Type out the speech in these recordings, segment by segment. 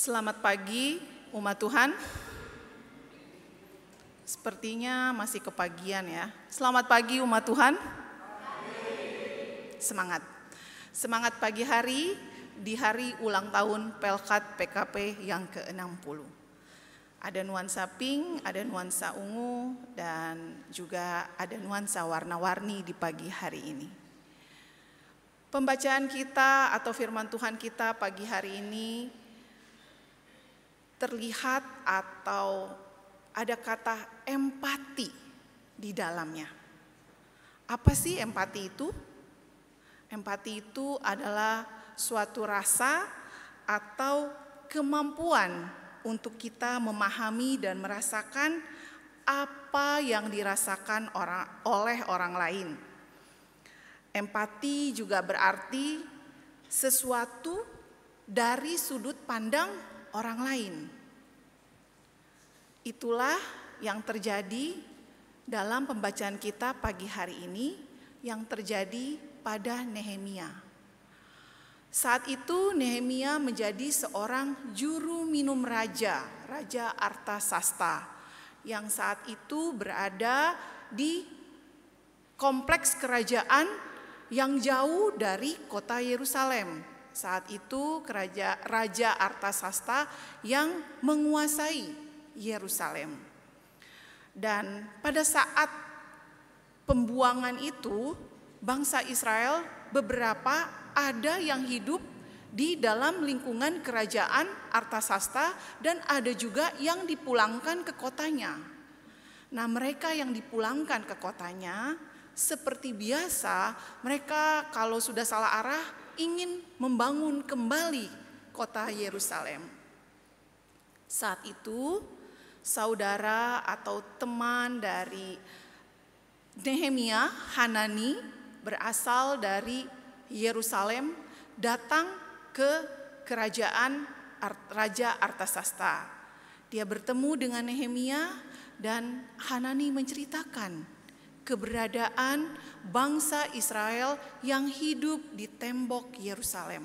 Selamat pagi umat Tuhan. Sepertinya masih kepagian ya. Selamat pagi umat Tuhan. Semangat. Semangat pagi hari di hari ulang tahun Pelkat PKP yang ke-60. Ada nuansa pink, ada nuansa ungu, dan juga ada nuansa warna-warni di pagi hari ini. Pembacaan kita atau firman Tuhan kita pagi hari ini terlihat atau ada kata empati di dalamnya. Apa sih empati itu? Empati itu adalah suatu rasa atau kemampuan untuk kita memahami dan merasakan apa yang dirasakan oleh orang lain. Empati juga berarti sesuatu dari sudut pandang orang lain. Itulah yang terjadi dalam pembacaan kita pagi hari ini yang terjadi pada Nehemia. Saat itu Nehemia menjadi seorang juru minum raja, Raja Artasasta, yang saat itu berada di kompleks kerajaan yang jauh dari kota Yerusalem. Saat itu Raja Artasasta yang menguasai Yerusalem. Dan pada saat pembuangan itu, bangsa Israel beberapa ada yang hidup di dalam lingkungan kerajaan Artasasta dan ada juga yang dipulangkan ke kotanya. Nah, mereka yang dipulangkan ke kotanya seperti biasa, mereka kalau sudah salah arah ingin membangun kembali kota Yerusalem. Saat itu, saudara atau teman dari Nehemia, Hanani, berasal dari Yerusalem, datang ke kerajaan Raja Artasasta. Dia bertemu dengan Nehemia dan Hanani menceritakan keberadaan bangsa Israel yang hidup di tembok Yerusalem.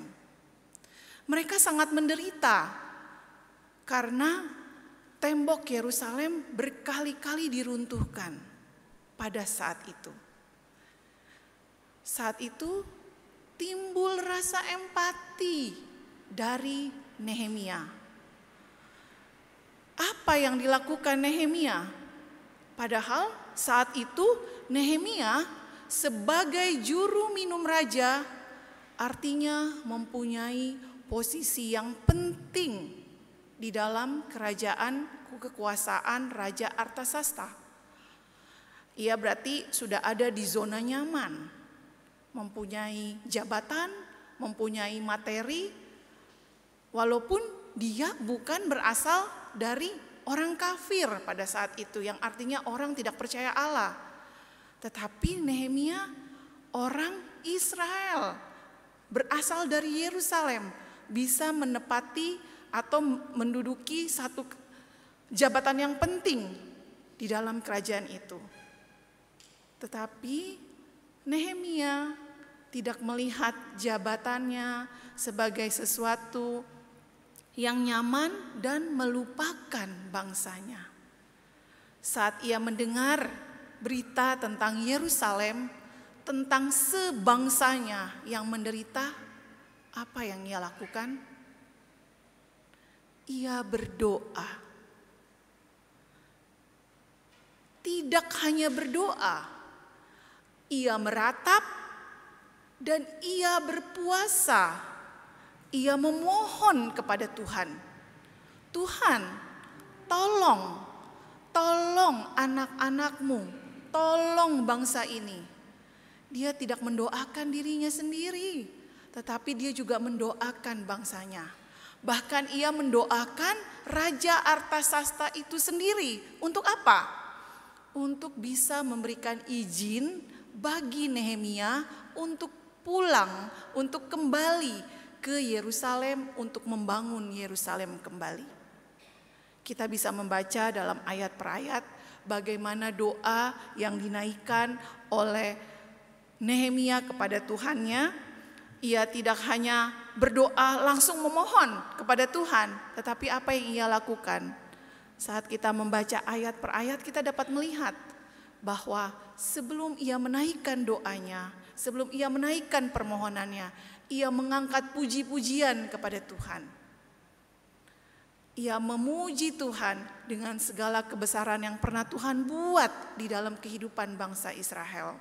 Mereka sangat menderita karena tembok Yerusalem berkali-kali diruntuhkan pada saat itu. Saat itu timbul rasa empati dari Nehemia. Apa yang dilakukan Nehemia? Padahal saat itu Nehemia sebagai juru minum raja artinya mempunyai posisi yang penting di dalam kerajaan kekuasaan Raja Artasasta. Ia berarti sudah ada di zona nyaman, mempunyai jabatan, mempunyai materi, walaupun dia bukan berasal dari orang kafir pada saat itu, yang artinya orang tidak percaya Allah. Tetapi Nehemia orang Israel, berasal dari Yerusalem, bisa menepati atau menduduki satu jabatan yang penting di dalam kerajaan itu. Tetapi Nehemia tidak melihat jabatannya sebagai sesuatu yang nyaman dan melupakan bangsanya. Saat ia mendengar berita tentang Yerusalem, tentang sebangsanya yang menderita, apa yang ia lakukan? Ia berdoa. Tidak hanya berdoa, ia meratap dan ia berpuasa. Ia memohon kepada Tuhan. Tuhan, tolong anak-anakmu, tolong bangsa ini. Dia tidak mendoakan dirinya sendiri, tetapi dia juga mendoakan bangsanya. Bahkan ia mendoakan Raja Artasasta itu sendiri. Untuk apa? Untuk bisa memberikan izin bagi Nehemia untuk pulang, untuk kembali ke Yerusalem, untuk membangun Yerusalem kembali. Kita bisa membaca dalam ayat per ayat bagaimana doa yang dinaikkan oleh Nehemia kepada Tuhannya, Ia tidak hanya berdoa langsung memohon kepada Tuhan, tetapi apa yang ia lakukan? Saat kita membaca ayat per ayat, kita dapat melihat bahwa sebelum ia menaikkan doanya, sebelum ia menaikkan permohonannya, ia mengangkat puji-pujian kepada Tuhan. Ia memuji Tuhan dengan segala kebesaran yang pernah Tuhan buat di dalam kehidupan bangsa Israel.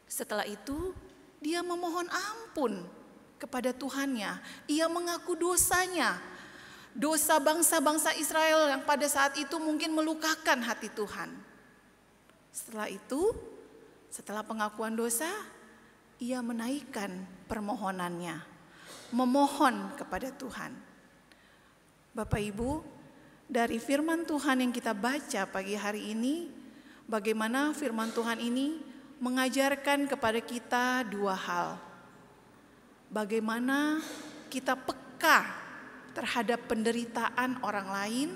Setelah itu, dia memohon ampun kepada Tuhannya. Ia mengaku dosanya. Dosa bangsa-bangsa Israel yang pada saat itu mungkin melukakan hati Tuhan. Setelah itu, setelah pengakuan dosa, ia menaikkan permohonannya. Memohon kepada Tuhan. Bapak Ibu, dari firman Tuhan yang kita baca pagi hari ini, bagaimana firman Tuhan ini mengajarkan kepada kita dua hal. Bagaimana kita peka terhadap penderitaan orang lain,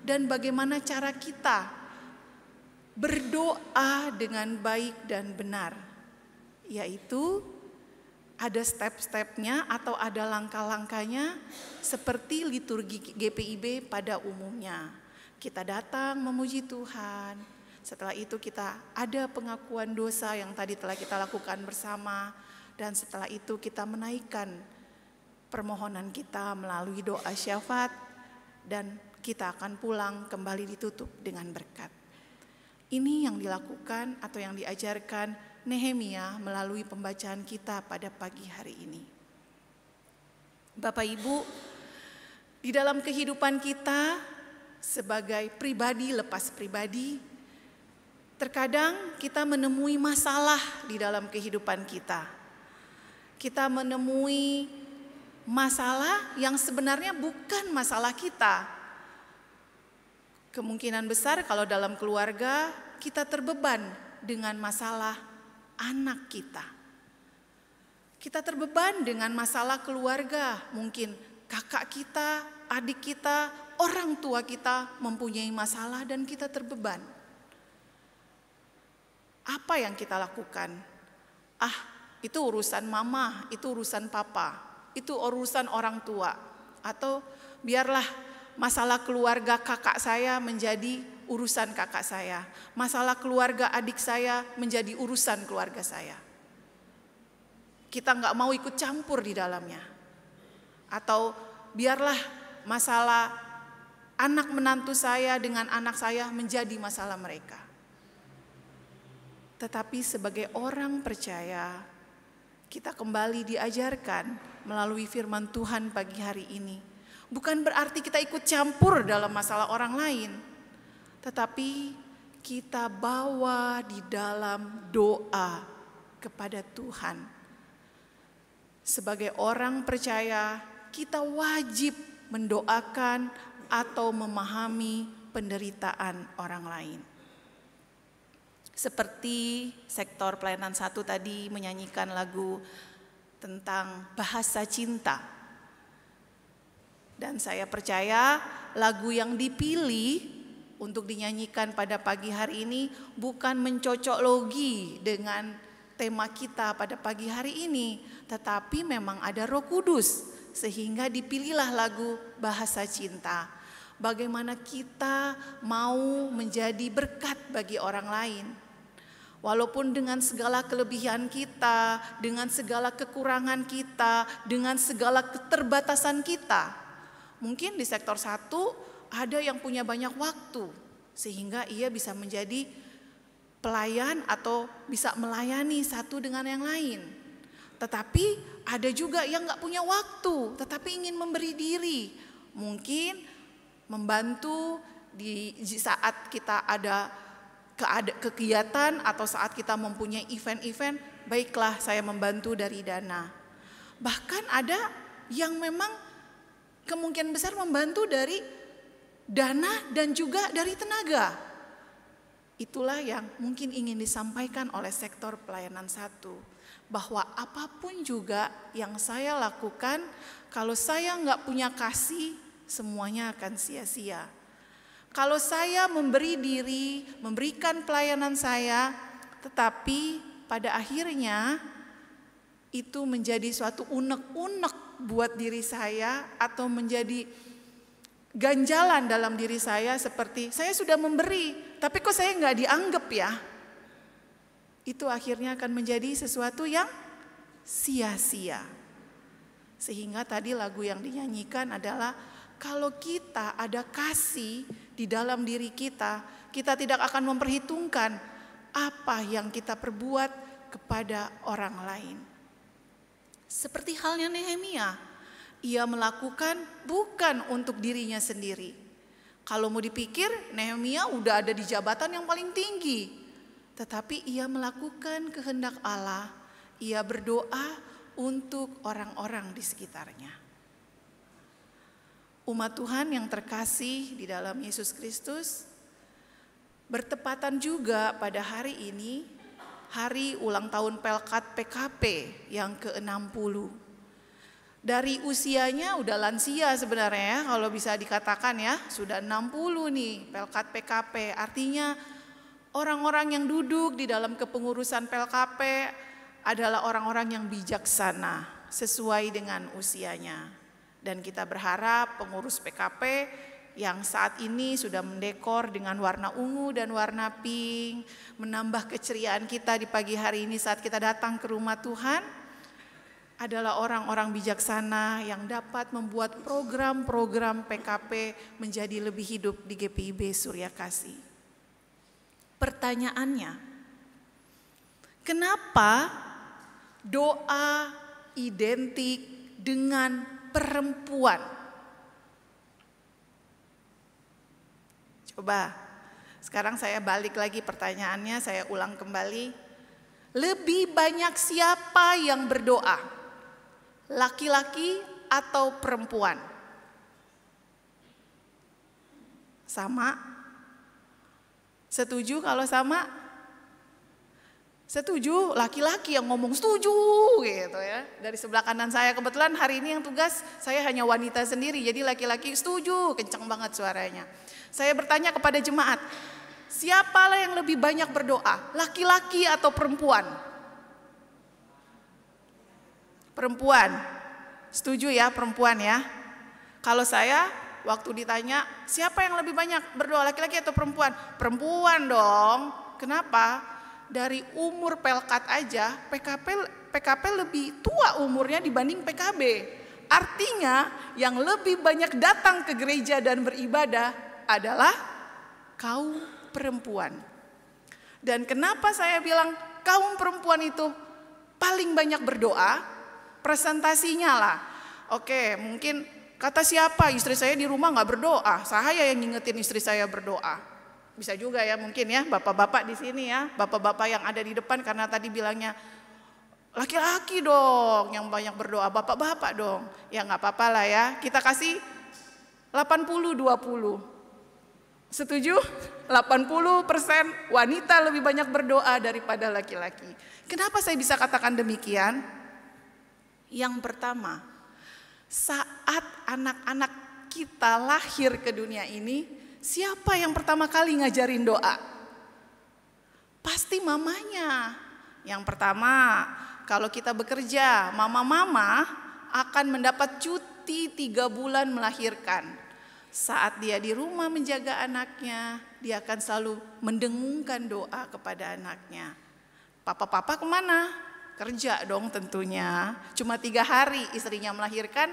dan bagaimana cara kita berdoa dengan baik dan benar. Yaitu ada step-stepnya atau ada langkah-langkahnya seperti liturgi GPIB pada umumnya. Kita datang memuji Tuhan. Setelah itu kita ada pengakuan dosa yang tadi telah kita lakukan bersama. Dan setelah itu kita menaikkan permohonan kita melalui doa syafaat. Dan kita akan pulang kembali ditutup dengan berkat. Ini yang dilakukan atau yang diajarkan Nehemia melalui pembacaan kita pada pagi hari ini. Bapak Ibu, di dalam kehidupan kita sebagai pribadi lepas pribadi, terkadang kita menemui masalah di dalam kehidupan kita. Kita menemui masalah yang sebenarnya bukan masalah kita. Kemungkinan besar kalau dalam keluarga kita terbeban dengan masalah anak kita. Kita terbeban dengan masalah keluarga, mungkin kakak kita, adik kita, orang tua kita mempunyai masalah dan kita terbeban. Apa yang kita lakukan? Itu urusan mama, itu urusan papa, itu urusan orang tua. Atau biarlah masalah keluarga kakak saya menjadi urusan kakak saya. Masalah keluarga adik saya menjadi urusan keluarga saya. Kita nggak mau ikut campur di dalamnya. Atau biarlah masalah anak menantu saya dengan anak saya menjadi masalah mereka. Tetapi sebagai orang percaya, kita kembali diajarkan melalui firman Tuhan pagi hari ini. Bukan berarti kita ikut campur dalam masalah orang lain, tetapi kita bawa di dalam doa kepada Tuhan. Sebagai orang percaya, kita wajib mendoakan atau memahami penderitaan orang lain. Seperti sektor pelayanan 1 tadi menyanyikan lagu tentang bahasa cinta. Dan saya percaya lagu yang dipilih untuk dinyanyikan pada pagi hari ini bukan mencocok logi dengan tema kita pada pagi hari ini, tetapi memang ada Roh Kudus sehingga dipilihlah lagu bahasa cinta. Bagaimana kita mau menjadi berkat bagi orang lain. Walaupun dengan segala kelebihan kita, dengan segala kekurangan kita, dengan segala keterbatasan kita. Mungkin di sektor 1 ada yang punya banyak waktu, sehingga ia bisa menjadi pelayan atau bisa melayani satu dengan yang lain. Tetapi ada juga yang gak punya waktu, tetapi ingin memberi diri. Mungkin membantu di saat kita ada kegiatan atau saat kita mempunyai event-event, baiklah saya membantu dari dana. Bahkan ada yang memang kemungkinan besar membantu dari dana dan juga dari tenaga. Itulah yang mungkin ingin disampaikan oleh sektor pelayanan 1. Bahwa apapun juga yang saya lakukan, kalau saya nggak punya kasih, semuanya akan sia-sia. Kalau saya memberi diri, memberikan pelayanan saya, tetapi pada akhirnya itu menjadi suatu unek-unek buat diri saya atau menjadi ganjalan dalam diri saya seperti saya sudah memberi, tapi kok saya nggak dianggap ya? Itu akhirnya akan menjadi sesuatu yang sia-sia. Sehingga tadi lagu yang dinyanyikan adalah kalau kita ada kasih di dalam diri kita, kita tidak akan memperhitungkan apa yang kita perbuat kepada orang lain. Seperti halnya Nehemia, ia melakukan bukan untuk dirinya sendiri. Kalau mau dipikir, Nehemia udah ada di jabatan yang paling tinggi. Tetapi ia melakukan kehendak Allah. Ia berdoa untuk orang-orang di sekitarnya. Umat Tuhan yang terkasih di dalam Yesus Kristus, bertepatan juga pada hari ini, hari ulang tahun Pelkat PKP yang ke-60. Dari usianya udah lansia sebenarnya ya, kalau bisa dikatakan ya, sudah 60 nih Pelkat PKP. Artinya orang-orang yang duduk di dalam kepengurusan PKP adalah orang-orang yang bijaksana sesuai dengan usianya. Dan kita berharap pengurus PKP yang saat ini sudah mendekor dengan warna ungu dan warna pink, menambah keceriaan kita di pagi hari ini saat kita datang ke rumah Tuhan, adalah orang-orang bijaksana yang dapat membuat program-program PKP menjadi lebih hidup di GPIB Surya Kasih. Pertanyaannya, kenapa doa identik dengan perempuan? Coba, sekarang saya balik lagi pertanyaannya, saya ulang kembali. Lebih banyak siapa yang berdoa? Laki-laki atau perempuan? Sama? Setuju kalau sama? Setuju, laki-laki yang ngomong setuju gitu ya. Dari sebelah kanan saya, kebetulan hari ini yang tugas saya hanya wanita sendiri, jadi laki-laki setuju, kencang banget suaranya. Saya bertanya kepada jemaat, siapalah yang lebih banyak berdoa, laki-laki atau perempuan? Perempuan, setuju ya perempuan ya. Kalau saya waktu ditanya siapa yang lebih banyak berdoa, laki-laki atau perempuan? Perempuan dong, kenapa? Dari umur Pelkat aja, PKP lebih tua umurnya dibanding PKB. Artinya yang lebih banyak datang ke gereja dan beribadah adalah kaum perempuan. Dan kenapa saya bilang kaum perempuan itu paling banyak berdoa? Presentasinya lah. Oke, mungkin kata siapa, istri saya di rumah gak berdoa, saya yang ngingetin istri saya berdoa. Bisa juga ya mungkin ya bapak-bapak di sini ya, bapak-bapak yang ada di depan, karena tadi bilangnya laki-laki dong yang banyak berdoa, bapak-bapak dong. Ya gak apa-apa lah ya, kita kasih 80-20. Setuju? 80% wanita lebih banyak berdoa daripada laki-laki. Kenapa saya bisa katakan demikian? Yang pertama, saat anak-anak kita lahir ke dunia ini, siapa yang pertama kali ngajarin doa? Pasti mamanya. Yang pertama, kalau kita bekerja, mama-mama akan mendapat cuti 3 bulan melahirkan. Saat dia di rumah menjaga anaknya, dia akan selalu mendengungkan doa kepada anaknya. Papa-papa kemana? Kerja dong tentunya. Cuma 3 hari istrinya melahirkan,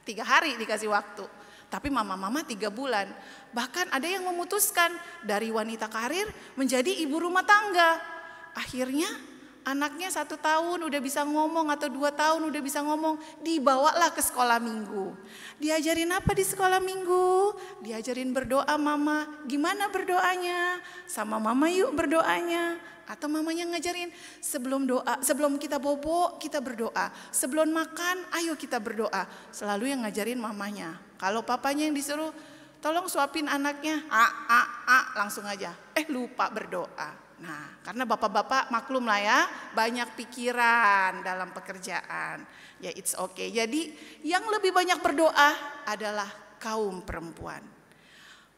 3 hari dikasih waktu. Tapi mama-mama 3 bulan. Bahkan ada yang memutuskan dari wanita karir menjadi ibu rumah tangga. Akhirnya anaknya 1 tahun udah bisa ngomong atau 2 tahun udah bisa ngomong, dibawalah ke sekolah minggu. Diajarin apa di sekolah minggu? Diajarin berdoa mama. Gimana berdoanya? Sama mama yuk berdoanya. Atau mamanya ngajarin sebelum kita bobo kita berdoa. Sebelum makan ayo kita berdoa. Selalu yang ngajarin mamanya. Kalau papanya yang disuruh tolong suapin anaknya, langsung aja. Lupa berdoa. Nah, karena bapak-bapak maklum lah ya, banyak pikiran dalam pekerjaan. Ya it's okay. Jadi yang lebih banyak berdoa adalah kaum perempuan.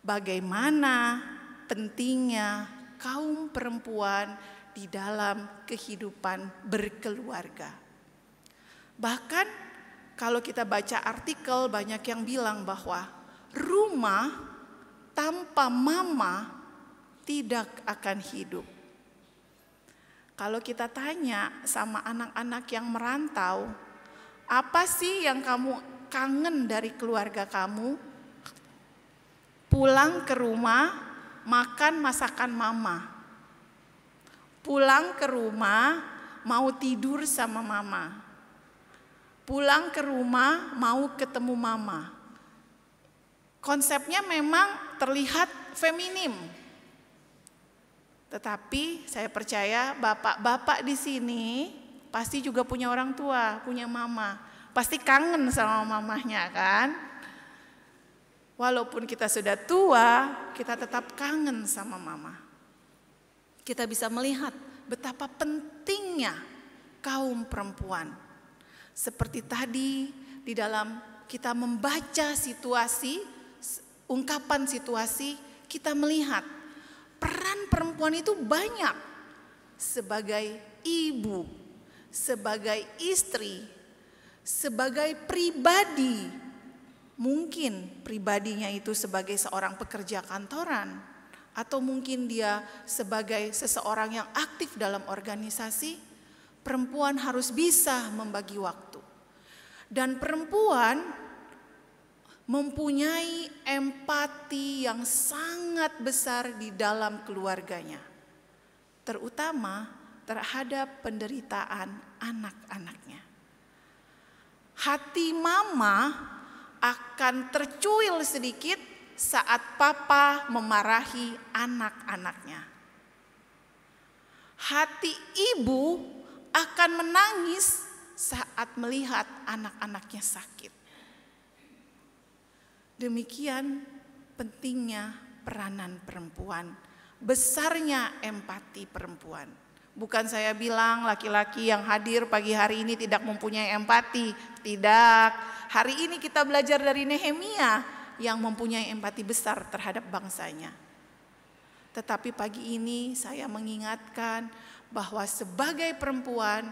Bagaimana pentingnya kaum perempuan di dalam kehidupan berkeluarga. Bahkan kalau kita baca artikel, banyak yang bilang bahwa rumah tanpa mama tidak akan hidup. Kalau kita tanya sama anak-anak yang merantau, apa sih yang kamu kangen dari keluarga kamu? Pulang ke rumah, makan masakan mama. Pulang ke rumah, mau tidur sama mama. Pulang ke rumah, mau ketemu mama. Konsepnya memang terlihat feminim. Tetapi saya percaya bapak-bapak di sini pasti juga punya orang tua, punya mama. Pasti kangen sama mamahnya kan? Walaupun kita sudah tua, kita tetap kangen sama mama. Kita bisa melihat betapa pentingnya kaum perempuan. Seperti tadi di dalam kita membaca situasi, ungkapan situasi, kita melihat peran perempuan itu banyak. Sebagai ibu, sebagai istri, sebagai pribadi. Mungkin pribadinya itu sebagai seorang pekerja kantoran, atau mungkin dia sebagai seseorang yang aktif dalam organisasi. Perempuan harus bisa membagi waktu. Dan perempuan mempunyai empati yang sangat besar di dalam keluarganya. Terutama terhadap penderitaan anak-anaknya. Hati mama akan tercuil sedikit saat papa memarahi anak-anaknya. Hati ibu akan menangis saat melihat anak-anaknya sakit. Demikian pentingnya peranan perempuan, besarnya empati perempuan. Bukan saya bilang laki-laki yang hadir pagi hari ini tidak mempunyai empati, tidak. Hari ini kita belajar dari Nehemia yang mempunyai empati besar terhadap bangsanya. Tetapi pagi ini saya mengingatkan bahwa sebagai perempuan,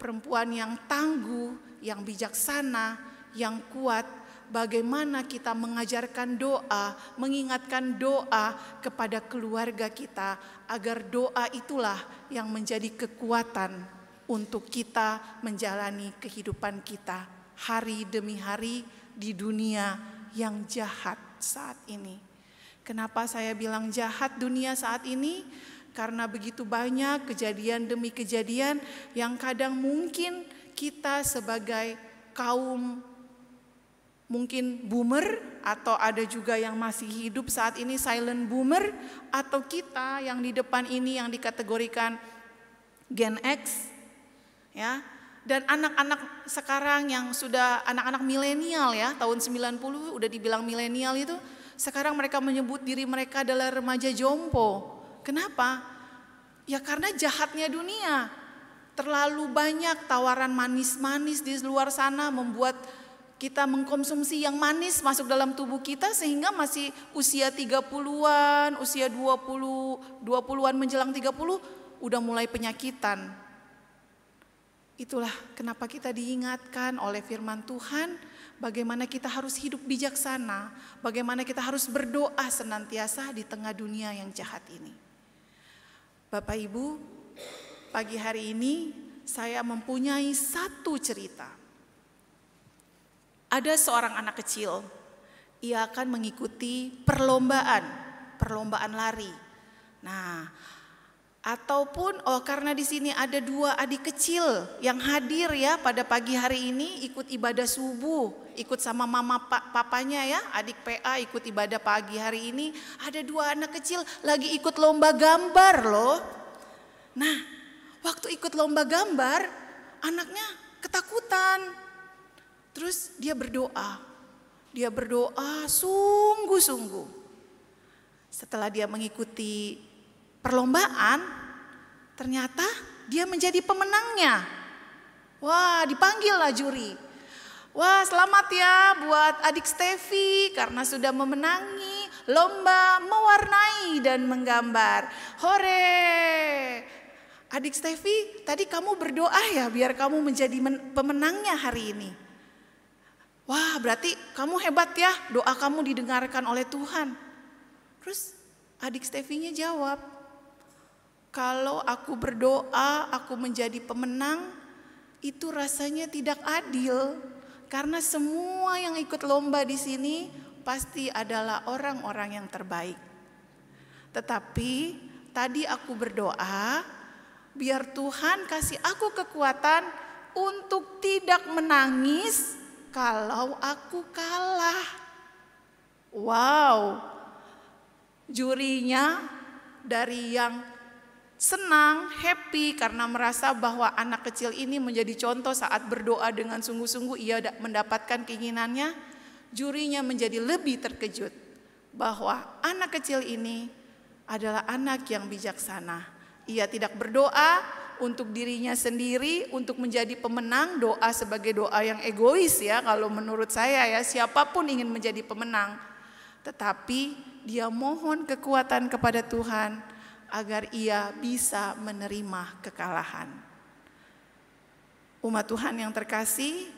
perempuan yang tangguh, yang bijaksana, yang kuat, bagaimana kita mengajarkan doa, mengingatkan doa kepada keluarga kita, agar doa itulah yang menjadi kekuatan untuk kita menjalani kehidupan kita hari demi hari di dunia yang jahat saat ini. Kenapa saya bilang jahat dunia saat ini? Karena begitu banyak kejadian demi kejadian yang kadang mungkin kita sebagai kaum mungkin boomer, atau ada juga yang masih hidup saat ini silent boomer, atau kita yang di depan ini yang dikategorikan Gen X, ya. Dan anak-anak sekarang yang sudah anak-anak milenial ya, tahun 90 udah dibilang milenial itu, sekarang mereka menyebut diri mereka adalah remaja jompo. Kenapa? Ya karena jahatnya dunia. Terlalu banyak tawaran manis-manis di luar sana membuat kita mengkonsumsi yang manis masuk dalam tubuh kita, sehingga masih usia 30-an, usia 20-an menjelang 30 udah mulai penyakitan. Itulah kenapa kita diingatkan oleh firman Tuhan bagaimana kita harus hidup bijaksana, bagaimana kita harus berdoa senantiasa di tengah dunia yang jahat ini. Bapak Ibu, pagi hari ini saya mempunyai satu cerita. Ada seorang anak kecil, ia akan mengikuti perlombaan lari. Nah, ataupun karena di sini ada dua adik kecil yang hadir ya pada pagi hari ini ikut ibadah subuh, ikut sama mama papanya ya, adik PA ikut ibadah pagi hari ini. Ada dua anak kecil lagi ikut lomba gambar loh. Nah, waktu ikut lomba gambar, anaknya ketakutan. Terus dia berdoa sungguh-sungguh. Setelah dia mengikuti perlombaan, ternyata dia menjadi pemenangnya. Wah, dipanggillah juri. Wah, selamat ya buat adik Stevi karena sudah memenangi lomba mewarnai dan menggambar. Hore! Adik Stevi, tadi kamu berdoa ya biar kamu menjadi pemenangnya hari ini. Wah, berarti kamu hebat ya, doa kamu didengarkan oleh Tuhan. Terus adik Stevinya jawab, kalau aku berdoa, aku menjadi pemenang, itu rasanya tidak adil. Karena semua yang ikut lomba di sini pasti adalah orang-orang yang terbaik. Tetapi tadi aku berdoa, biar Tuhan kasih aku kekuatan untuk tidak menangis kalau aku kalah. Wow, jurinya dari yang senang, happy karena merasa bahwa anak kecil ini menjadi contoh saat berdoa dengan sungguh-sungguh ia mendapatkan keinginannya. Jurinya menjadi lebih terkejut bahwa anak kecil ini adalah anak yang bijaksana. Ia tidak berdoa untuk dirinya sendiri untuk menjadi pemenang, doa sebagai doa yang egois ya kalau menurut saya ya, siapapun ingin menjadi pemenang. Tetapi dia mohon kekuatan kepada Tuhan agar ia bisa menerima kekalahan. Umat Tuhan yang terkasih,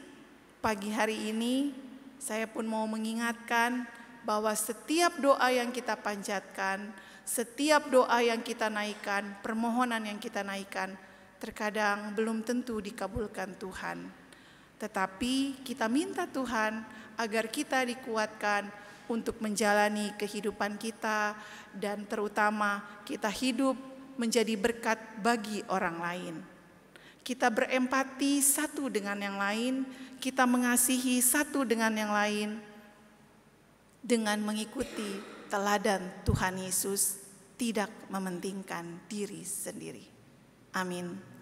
pagi hari ini saya pun mau mengingatkan bahwa setiap doa yang kita panjatkan, setiap doa yang kita naikkan, permohonan yang kita naikkan, terkadang belum tentu dikabulkan Tuhan. Tetapi kita minta Tuhan agar kita dikuatkan untuk menjalani kehidupan kita dan terutama kita hidup menjadi berkat bagi orang lain. Kita berempati satu dengan yang lain, kita mengasihi satu dengan yang lain dengan mengikuti teladan Tuhan Yesus, tidak mementingkan diri sendiri. Amin.